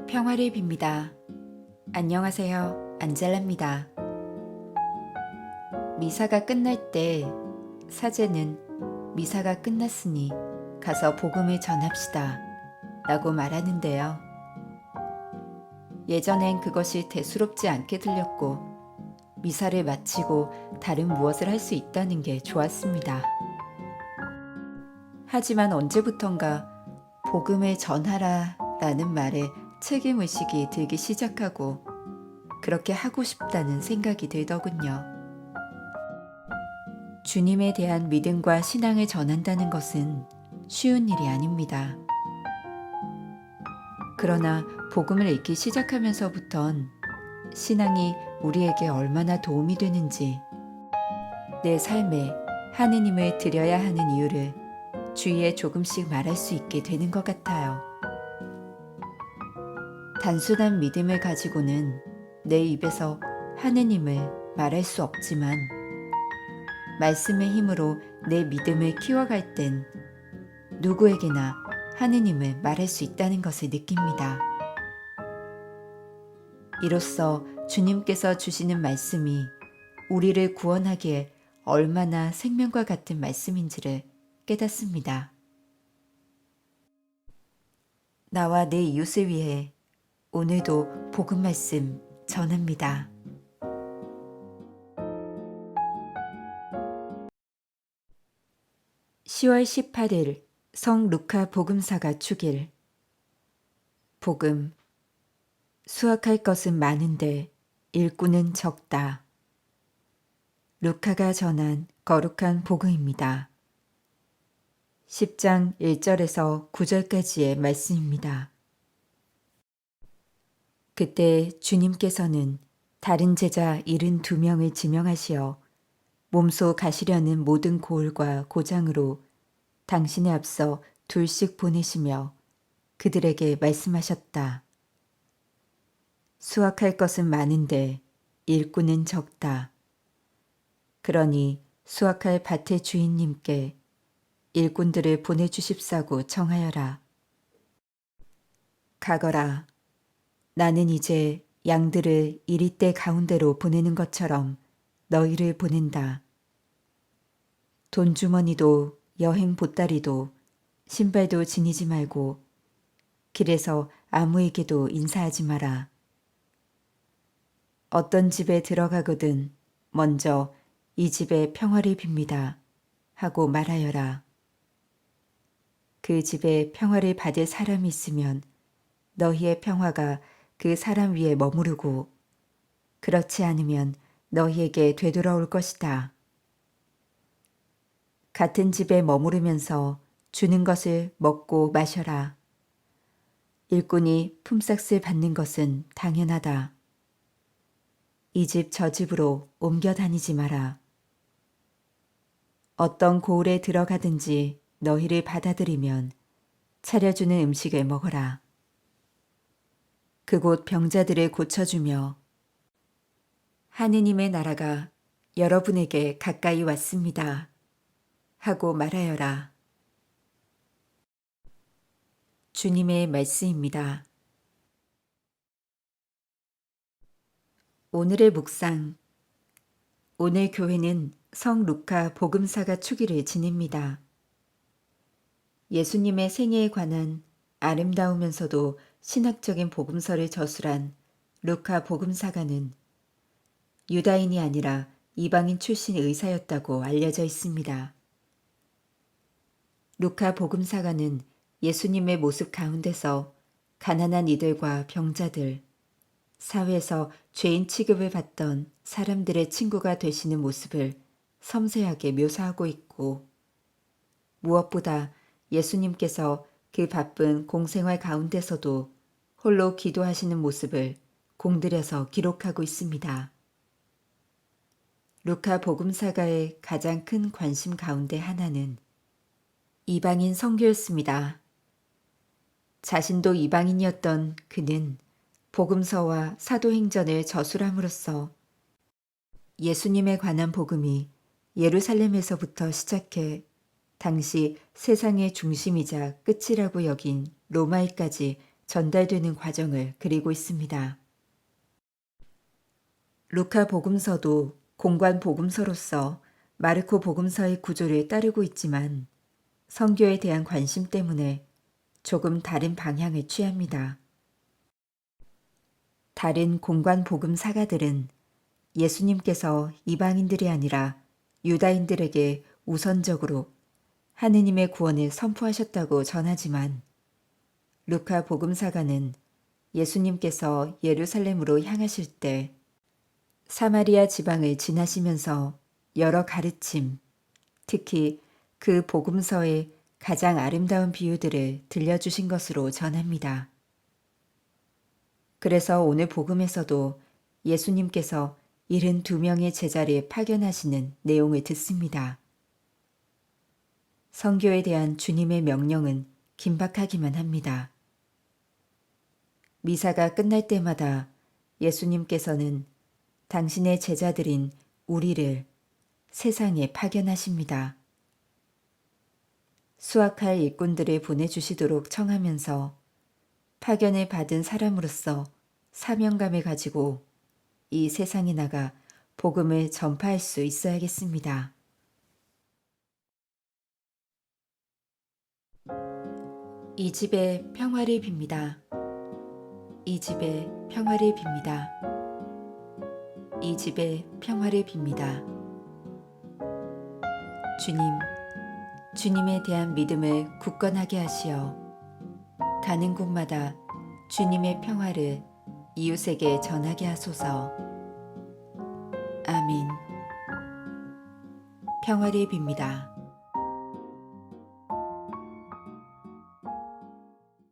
평화를 빕니다. 안녕하세요. 안젤라입니다. 미사가 끝날 때 사제는 미사가 끝났으니 가서 복음을 전합시다 라고 말하는데요. 예전엔 그것이 대수롭지 않게 들렸고 미사를 마치고 다른 무엇을 할 수 있다는 게 좋았습니다. 하지만 언제부턴가 복음을 전하라 라는 말에 책임의식이 들기 시작하고 그렇게 하고 싶다는 생각이 들더군요. 주님에 대한 믿음과 신앙을 전한다는 것은 쉬운 일이 아닙니다. 그러나 복음을 읽기 시작하면서부턴 신앙이 우리에게 얼마나 도움이 되는지, 내 삶에 하느님을 드려야 하는 이유를 주위에 조금씩 말할 수 있게 되는 것 같아요. 단순한 믿음을 가지고는 내 입에서 하느님을 말할 수 없지만 말씀의 힘으로 내 믿음을 키워갈 땐 누구에게나 하느님을 말할 수 있다는 것을 느낍니다. 이로써 주님께서 주시는 말씀이 우리를 구원하기에 얼마나 생명과 같은 말씀인지를 깨닫습니다. 나와 내 이웃을 위해 오늘도 복음 말씀 전합니다. (10월 18일) 성 루카 복음사가 축일. 복음. 수확할 것은 많은데 일꾼은 적다. 루카가 전한 거룩한 복음입니다. 10장 1절에서 9절까지의 말씀입니다. 그때 주님께서는 다른 제자 72명을 지명하시어 몸소 가시려는 모든 고을과 고장으로 당신의 앞서 둘씩 보내시며 그들에게 말씀하셨다. 수확할 것은 많은데 일꾼은 적다. 그러니 수확할 밭의 주인님께 일꾼들을 보내주십사고 청하여라. 가거라. 나는 이제 양들을 이리떼 가운데로 보내는 것처럼 너희를 보낸다. 돈주머니도 여행 보따리도 신발도 지니지 말고 길에서 아무에게도 인사하지 마라. 어떤 집에 들어가거든 먼저 이 집에 평화를 빕니다 하고 말하여라. 그 집에 평화를 받을 사람이 있으면 너희의 평화가 그 사람 위에 머무르고 그렇지 않으면 너희에게 되돌아올 것이다. 같은 집에 머무르면서 주는 것을 먹고 마셔라. 일꾼이 품삯을 받는 것은 당연하다. 이 집 저 집으로 옮겨 다니지 마라. 어떤 고을에 들어가든지 너희를 받아들이면 차려주는 음식을 먹어라. 그곳 병자들을 고쳐주며 하느님의 나라가 여러분에게 가까이 왔습니다 하고 말하여라. 주님의 말씀입니다. 오늘의 묵상. 오늘 교회는 성 루카 복음사가 축일을 지냅니다. 예수님의 생애에 관한 아름다우면서도 신학적인 복음서를 저술한 루카 복음사가는 유다인이 아니라 이방인 출신 의사였다고 알려져 있습니다. 루카 복음사가는 예수님의 모습 가운데서 가난한 이들과 병자들, 사회에서 죄인 취급을 받던 사람들의 친구가 되시는 모습을 섬세하게 묘사하고 있고 무엇보다 예수님께서 그 바쁜 공생활 가운데서도 홀로 기도하시는 모습을 공들여서 기록하고 있습니다. 루카 복음사가의 가장 큰 관심 가운데 하나는 이방인 선교였습니다. 자신도 이방인이었던 그는 복음서와 사도행전을 저술함으로써 예수님에 관한 복음이 예루살렘에서부터 시작해 당시 세상의 중심이자 끝이라고 여긴 로마에까지 전달되는 과정을 그리고 있습니다. 루카 복음서도 공관 복음서로서 마르코 복음서의 구조를 따르고 있지만 선교에 대한 관심 때문에 조금 다른 방향을 취합니다. 다른 공관 복음 사가들은 예수님께서 이방인들이 아니라 유다인들에게 우선적으로 하느님의 구원을 선포하셨다고 전하지만 루카 복음사가는 예수님께서 예루살렘으로 향하실 때 사마리아 지방을 지나시면서 여러 가르침, 특히 그 복음서의 가장 아름다운 비유들을 들려주신 것으로 전합니다. 그래서 오늘 복음에서도 예수님께서 72명의 제자를 파견하시는 내용을 듣습니다. 선교에 대한 주님의 명령은 긴박하기만 합니다. 미사가 끝날 때마다 예수님께서는 당신의 제자들인 우리를 세상에 파견하십니다. 수확할 일꾼들을 보내주시도록 청하면서 파견을 받은 사람으로서 사명감을 가지고 이 세상에 나가 복음을 전파할 수 있어야겠습니다. 이 집에 평화를 빕니다. 이 집에 평화를 빕니다. 이 집에 평화를 빕니다. 주님, 주님에 대한 믿음을 굳건하게 하시어 가는 곳마다 주님의 평화를 이웃에게 전하게 하소서. 아멘. 평화를 빕니다.